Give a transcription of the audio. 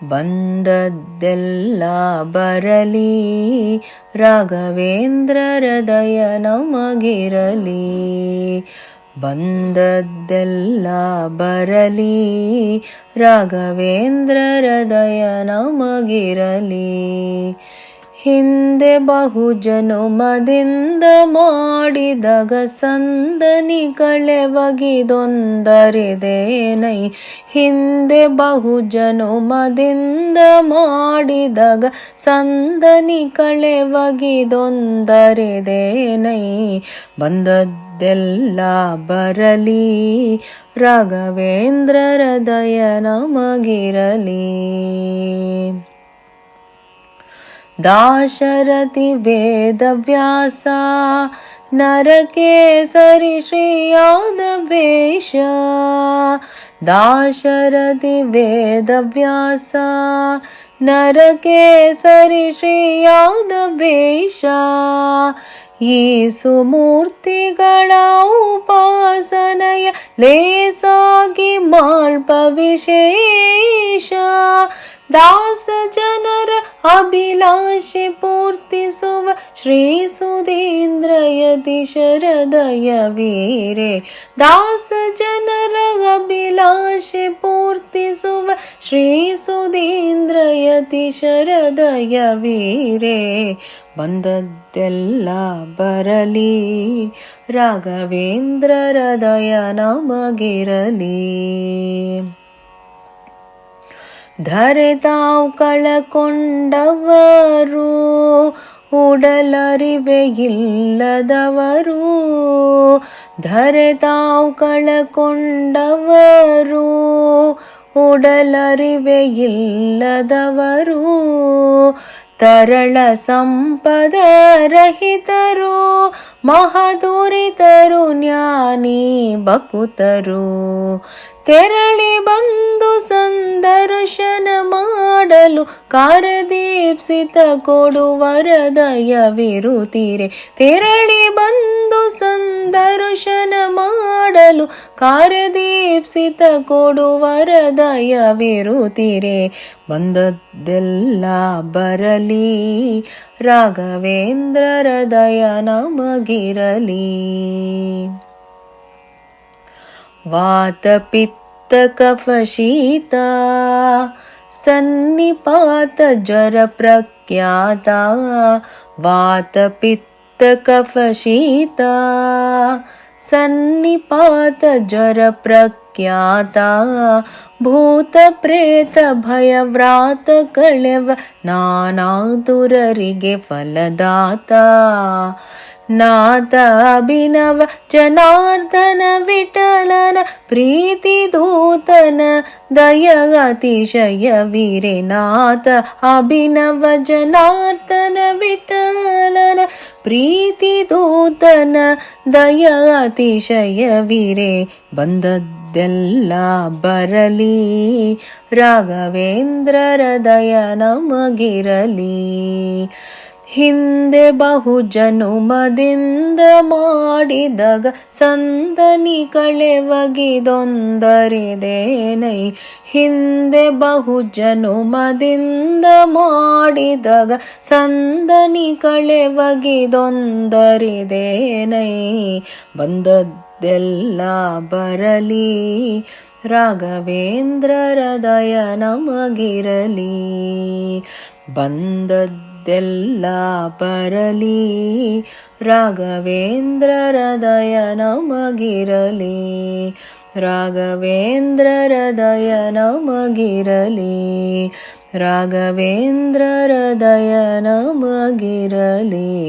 ಬಂದದ್ದೆಲ್ಲ ಬರಲಿ ರಾಘವೇಂದ್ರ ಹೃದಯ ನಮಗಿರಲಿ. ಬಂದದ್ದೆಲ್ಲ ಬರಲಿ ರಾಘವೇಂದ್ರ ಹೃದಯ ನಮಗಿರಲಿ. ಹಿಂದೆ ಬಹುಜನುಮದಿಂದ ಮಾಡಿದಾಗ ಸಂದನಿ ಕಳೆವಗಿದೊಂದರಿದೇನೈ. ಹಿಂದೆ ಬಹುಜನುಮದಿಂದ ಮಾಡಿದಾಗ ಸಂದನಿ ಕಳೆವಗಿದೊಂದರಿದೇನೈ. ಬಂದದ್ದೆಲ್ಲ ಬರಲಿ ರಾಘವೇಂದ್ರ ಹೃದಯ ನಮಗಿರಲಿ. ದಾಶರಥಿ ವೇದವ್ಯಾಸ ನರಕೇಸರಿ ಶ್ರೀಯಾದವೇಶ. ದಾಶರಥಿ ವೇದವ್ಯಾಸ ನರಕೇಸರಿ ಶ್ರೀಯಾದವೇಶ. ಈ ಸುಮೂರ್ತಿಗಳ ಉಪಾಸನೆಯ ಲೇಸಾಗಿ ಮಾಳ್ಪ ವಿಶೇಷ. ದಾಸ ಜನರ ಅಭಿಲಾಷೆ ಪೂರ್ತಿಸುವ ಶ್ರೀ ಸುಧೀಂದ್ರ ಯತೀಶ ಹೃದಯ ವೀರೆ. ದಾಸ ಜನರ ಅಭಿಲಾಷೆ ಪೂರ್ತಿಸುವ ಶ್ರೀ ಸುಧೀಂದ್ರ ಯತೀಶ ಹೃದಯ ವೀರೆ. ಬಂದದ್ದೆಲ್ಲ ಬರಲಿ ರಾಘವೇಂದ್ರ ಹೃದಯ ನಮಗಿರಲಿ. ಧರೆ ತಾವು ಕಳಕೊಂಡವರು ಉಡಲರಿವೆ ಇಲ್ಲದವರು. ಧರೆ ತಾವು ಕಳಕೊಂಡವರು ಉಡಲರಿವೆ ಇಲ್ಲದವರು. ತರಳ ಸಂಪದ ರಹಿತರು ಮಹಾದುರಿತರು ಜ್ಞಾನಿ ಬಕುತರು. ತೆರಳಿ ಬಂದು ಸಂದರ್ಶನ ಮಾಡಲು ಕಾರ್ಯದೀಪ್ಸಿತ ಕೊಡುವ ಹೃದಯವಿರುತ್ತೀರೆ. ತೆರಳಿ ಬಂದು ಸಂದರ್ಶನ ಮಾಡಲು ಕಾರ್ಯದೀಪ್ಸಿತ ಕೊಡುವ ಹೃದಯವಿರುತ್ತೀರೆ. ಬಂದದ್ದೆಲ್ಲ ಬರಲಿ ರಾಘವೇಂದ್ರ ಹೃದಯ ನಮಗಿರಲಿ. ವಾತ ಪಿತ್ತ ಕಫ ಶೀತ ಸನ್ನಿಪಾತ ಜ್ವರ ಪ್ರಖ್ಯಾತ. ವಾತ ಪಿತ್ತ ಕಫ ಶೀತ ಸನ್ನಿಪಾತ ಜ್ವರ ಪ್ರಖ್ಯಾತ. ಭೂತ ಪ್ರೇತ ಭಯ ವ್ರಾತ ಕಳೆವ ನಾನಾತುರರಿಗೆ ಫಲದಾತ. ನಾಥ ಅಭಿನವ ಜನಾರ್ದನ ವಿಠಲನ ಪ್ರೀತಿ ದೂತನ ದಯ ಅತಿಶಯ ವೀರೆ. ನಾಥ ಅಭಿನವ ಜನಾರ್ದನ ವಿಠಲನ ಪ್ರೀತಿ ದೂತನ ದಯ ಅತಿಶಯ ವೀರೆ. ಬಂದದ್ದೆಲ್ಲ ಬರಲಿ ರಾಘವೇಂದ್ರ ಹೃದಯ ನಮಗಿರಲಿ. ಹಿಂದೆ ಬಹುಜನುಮದಿಂದ ಮಾಡಿದಾಗ ಸಂದನಿ ಕಳೆವಗಿದೊಂದರಿದೇನೈ. ಹಿಂದೆ ಬಹುಜನುಮದಿಂದ ಮಾಡಿದಾಗ ಸಂದನಿ ಕಳೆವಗಿದೊಂದರಿದೇನೈ. ಬಂದದ್ದೆಲ್ಲ ಬರಲಿ ರಾಘವೇಂದ್ರ ಹೃದಯ ನಮಗಿರಲಿ. ಬಂದದ್ದೆಲ್ಲ ಬರಲಿ ರಾಘವೇಂದ್ರ ಹೃದಯ ನಮಗಿರಲಿ. ರಾಘವೇಂದ್ರ ಹೃದಯ ನಮಗಿರಲಿ. ರಾಘವೇಂದ್ರ ಹೃದಯ ನಮಗಿರಲಿ.